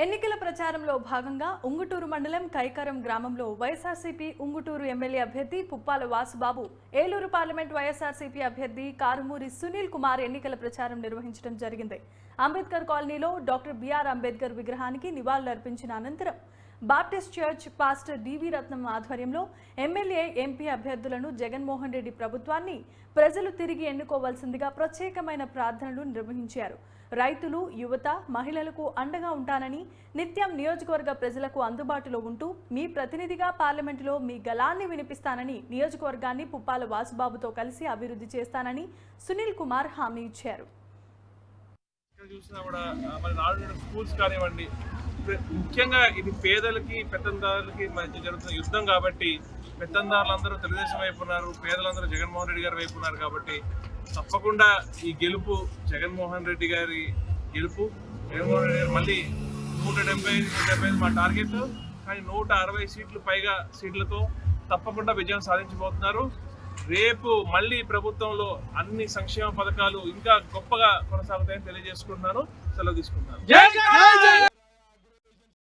ఎన్నికల ప్రచారంలో భాగంగా ఉంగుటూరు మండలం కైకారం గ్రామంలో వైఎస్ఆర్సీపీ ఉంగుటూరు ఎమ్మెల్యే అభ్యర్థి పుప్పాల వాసుబాబు, ఏలూరు పార్లమెంట్ వైఎస్ఆర్సీపీ అభ్యర్థి కారుమూరి సునీల్ కుమార్ ఎన్నికల ప్రచారం నిర్వహించడం జరిగింది. అంబేద్కర్ కాలనీలో డాక్టర్ బిఆర్ అంబేద్కర్ విగ్రహానికి నివాళులర్పించిన అనంతరం బాప్టిస్ట్ చర్చ్ పాస్టర్ డివి రత్నం ఆధ్వర్యంలో ఎమ్మెల్యే, ఎంపీ అభ్యర్థులను జగన్మోహన్ రెడ్డి ప్రభుత్వాన్ని ప్రజలు తిరిగి ఎన్నుకోవాల్సిందిగా ప్రత్యేకమైన ప్రార్థనలు నిర్వహించారు. రైతులు, యువత, మహిళలకు అండగా ఉంటానని, నిత్యం నియోజకవర్గ ప్రజలకు అందుబాటులో ఉంటూ మీ ప్రతినిధిగా పార్లమెంటులో మీ గళాన్ని వినిపిస్తానని, నియోజకవర్గాన్ని పుప్పాల వాసుబాబుతో కలిసి అభివృద్ధి చేస్తానని సునీల్ కుమార్ హామీ ఇచ్చారు. ముఖ్యంగా ఇది పేదలకి పెత్తందారులకి మధ్య జరుగుతున్న యుద్ధం కాబట్టి పెత్తందారులందరూ తెలుగుదేశం వైపు ఉన్నారు, పేదలందరూ జగన్మోహన్ రెడ్డి గారి వైపు ఉన్నారు. కాబట్టి తప్పకుండా ఈ గెలుపు జగన్మోహన్ రెడ్డి గారి గెలుపు. జగన్మోహన్ రెడ్డి గారు మళ్ళీ 175 మా టార్గెట్, కానీ 160 సీట్లు పైగా సీట్లతో తప్పకుండా విజయం సాధించబోతున్నారు. రేపు మళ్ళీ ప్రభుత్వంలో అన్ని సంక్షేమ పథకాలు ఇంకా గొప్పగా కొనసాగుతాయని తెలియజేసుకుంటున్నాను. సెలవు తీసుకుంటున్నాను.